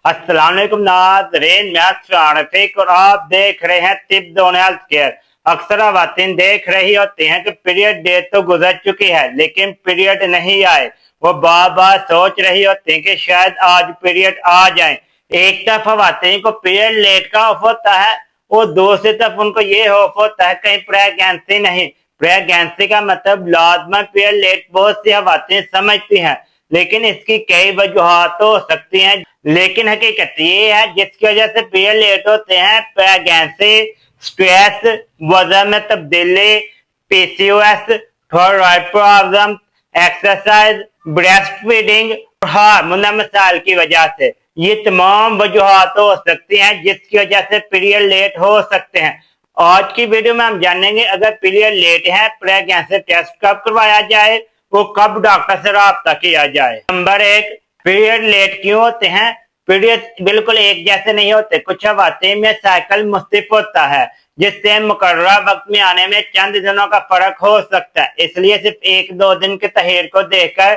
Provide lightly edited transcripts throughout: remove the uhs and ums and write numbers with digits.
अस्सलाम वालेकुम नाज़रीन, मैं सुभान रफीक और आप देख रहे हैं तिब दोन हेल्थ केयर। अक्सर खवातीन देख रही होती हैं कि पीरियड डेट तो गुजर चुकी है लेकिन पीरियड नहीं आए। वो बार बार सोच रही होती हैं कि शायद आज पीरियड आ जाए। एक तरफ खवातीन को पीरियड लेट का ऑफ होता है और दूसरी तरफ उनको ये होप होता है कहीं प्रेगनेंसी नहीं। प्रेगनेंसी का मतलब लाजमन पीरियड लेट बहुत सी खवातीन समझती हैं, लेकिन इसकी कई वजूहात तो हो सकती हैं। लेकिन हकीकत ये है जिसकी वजह से पीरियड लेट होते हैं प्रेगनेंसी, स्ट्रेस, वजन में तब्दीली, PCOS, thyroid problem, exercise, breast feeding और हार्मोनल मसाइल की वजह से। ये तमाम वजूहात हो सकती हैं जिसकी वजह से पीरियड लेट हो सकते हैं। आज की वीडियो में हम जानेंगे अगर पीरियड लेट है प्रेगनेंसी टेस्ट कब करवाया जाए, वो कब डॉक्टर से राब्ता किया जाए। नंबर 1, पीरियड लेट क्यों होते हैं? पीरियड बिल्कुल एक जैसे नहीं होते। कुछ खवातीन में साइकिल मुख्तलिफ होता है जिससे मुकर्ररा वक्त में आने में चंद दिनों का फर्क हो सकता है। इसलिए सिर्फ 1-2 दिन के तहीर को देखकर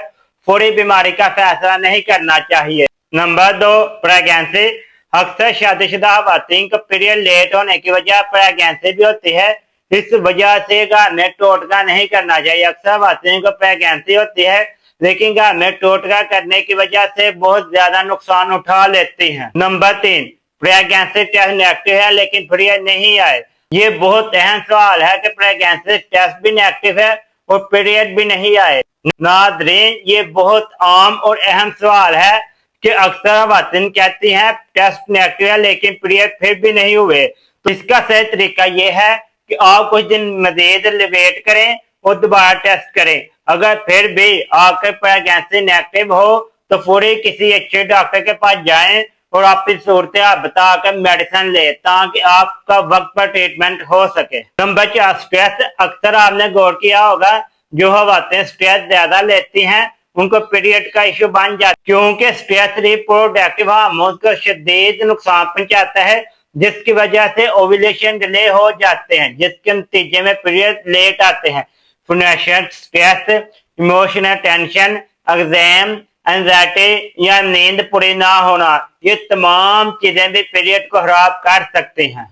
पूरी बीमारी का फैसला नहीं करना चाहिए। Number 2, pregnancy. अक्सर शादीशुदा खवातीन को पीरियड लेट होने की वजह प्रेगनेंसी भी होती है। इस वजह से घर में टोटका नहीं करना चाहिए। अक्सर खवातीन को प्रेगनेंसी होती है लेकिन घर में टोटका करने की वजह से बहुत ज्यादा नुकसान उठा लेती हैं। नंबर 3, प्रेगनेंसी टेस्ट नेगेटिव है लेकिन पीरियड नहीं आए। ये बहुत अहम सवाल है कि प्रेगनेंसी टेस्ट भी नेगेटिव है और पीरियड भी नहीं आए। नाज़रीन, ये बहुत आम और अहम सवाल है कि अक्सर खवातीन कहती हैं टेस्ट नेगेटिव है लेकिन पीरियड फिर भी नहीं हुए। तो इसका सही तरीका ये है कि आप कुछ दिन मजीद वेट करें और दोबारा टेस्ट करें। अगर फिर भी आपके प्रेगनेंसी नेगेटिव हो तो पूरी किसी अच्छे डॉक्टर के पास जाएं और अपनी सूरत बताकर मेडिसिन ले ताकि आपका वक्त पर ट्रीटमेंट हो सके। Number 4, stress. अक्सर आपने गौर किया होगा जो खवातीन स्ट्रेस ज्यादा लेती हैं उनको पीरियड का इशू बन जाता है, क्योंकि स्ट्रेस रिप्रोडक्टिव हार्मोन को शदीद नुकसान पहुंचाता है जिसकी वजह से ओव्यूलेशन डिले हो जाते हैं जिसके नतीजे में पीरियड लेट आते हैं। Financial stress, emotional tension, exam, anxiety या नींद पूरी ना होना, ये तमाम चीजें भी पीरियड को खराब कर सकती हैं।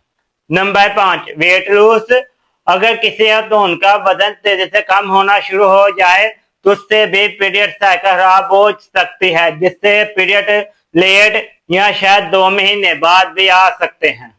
Number 5, weight lose. अगर किसी खातून का वजन तेजी से कम होना शुरू हो जाए तो उससे भी पीरियड साइकिल खराब हो सकती है जिससे पीरियड लेट या शायद 2 महीने बाद भी आ सकते हैं।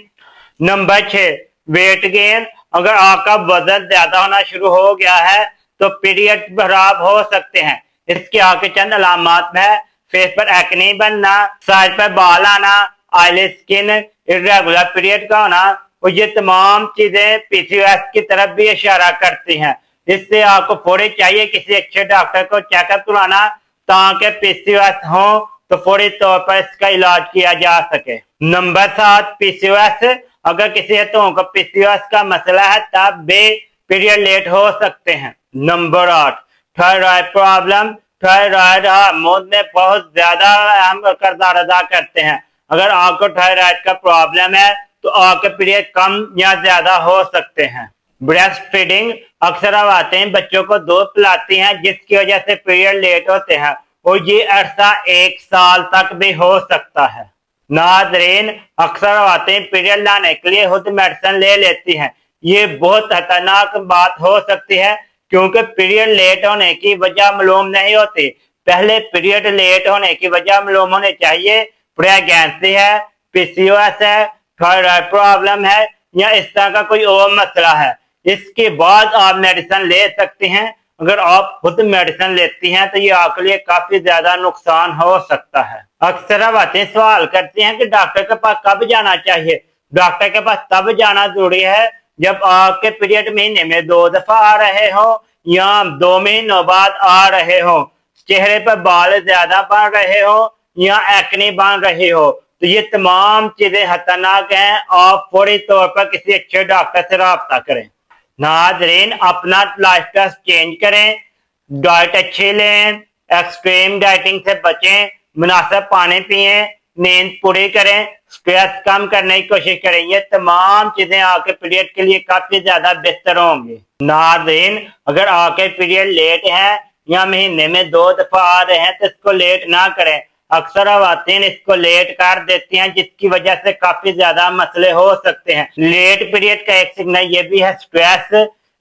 Number 6, weight gain. अगर आपका वजन ज्यादा होना शुरू हो गया है तो पीरियड खराब हो सकते हैं। इसके आगे चंद अलामत है: फेस पर एक्ने बनना, साइड पर बाल आना, ऑयली स्किन, इर्रेगुलर पीरियड का होना, और ये तमाम चीजें पीसीओएस की तरफ भी इशारा करती हैं। इससे आपको फौरी चाहिए किसी अच्छे डॉक्टर को चेकअप करवाना ताकि पीसीओएस हो तो फौरी तौर पर इसका इलाज किया जा सके। Number 7, PCOS. अगर किसी खातून को पीसीओएस का मसला है तब भी पीरियड लेट हो सकते हैं। Number 8, thyroid problem. Thyroid hormone में बहुत ज्यादा अहम किरदार अदा करते हैं। अगर आपको थायराइड का प्रॉब्लम है तो आपके पीरियड कम या ज्यादा हो सकते हैं। Breast feeding. अक्सर खवातीन बच्चों को दूध पिलाती हैं जिसकी वजह से पीरियड लेट होते हैं और ये अरसा 1 साल तक भी हो सकता है। नाज़रीन, अक्सर खवातीन पीरियड लाने के लिए खुद मेडिसिन ले लेती हैं। ये बहुत खतरनाक बात हो सकती है क्योंकि पीरियड लेट होने की वजह मालूम नहीं होती। पहले पीरियड लेट होने की वजह मालूम होनी चाहिए। प्रेगनेंसी है, पीसीओएस है, थायराइड प्रॉब्लम है या इस तरह का कोई और मसला है। इसके बाद आप मेडिसिन ले सकती हैं। अगर आप खुद मेडिसिन लेती हैं तो ये आपके लिए काफी ज्यादा नुकसान हो सकता है। अक्सर खवातीन सवाल करती हैं कि डॉक्टर के पास कब जाना चाहिए। डॉक्टर के पास तब जाना जरूरी है जब आपके पीरियड महीने में 2 दफा आ रहे हो या 2 महीनों बाद आ रहे हो, चेहरे पर बाल ज्यादा बन रहे हो या एक्ने बन रही हो, तो ये तमाम चीजें खतरनाक हैं। आप फौरी तौर पर किसी अच्छे डॉक्टर से राब्ता करें। नाज़रीन, अपना लाइफस्टाइल चेंज करें, डाइट अच्छी लें, एक्सट्रीम डाइटिंग से बचें, मुनासिब पानी पिएं, नींद पूरी करें, स्ट्रेस कम करने की कोशिश करें। ये तमाम चीजें आपके पीरियड के लिए काफी ज्यादा बेहतर होंगी। नाज़रीन, अगर आपके पीरियड लेट है या महीने में 2 दफा आ रहे हैं तो इसको लेट ना करें। اکثر خواتین اس کو لیٹ کر دیتی ہیں جس کی وجہ سے کافی زیادہ مسئلے ہو سکتے ہیں۔ لیٹ پیریڈ کا ایک سگنل یہ بھی ہے stress,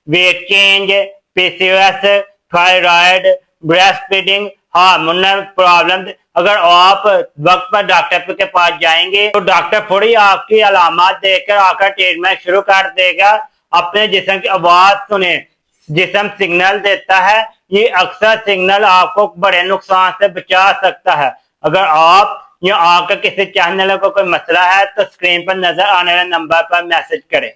weight change, P C O S, thyroid, breast feeding, hormonal problem. اگر آپ وقت پر ڈاکٹر کے پاس جائیں گے تو ڈاکٹر تھوڑی آپ کی علامات دیکھ کر آ کر ٹریٹمنٹ شروع کر دے گا۔ اپنے جسم کی آواز سنیں، جسم سگنل دیتا ہے، یہ اکثر سگنل آپ کو بڑے نقصان سے بچا سکتا ہے۔ اگر آپ یا آ کر کسی چاہنے والے کو کوئی مسئلہ ہے تو اسکرین پر نظر آنے والے نمبر پر میسج کریں۔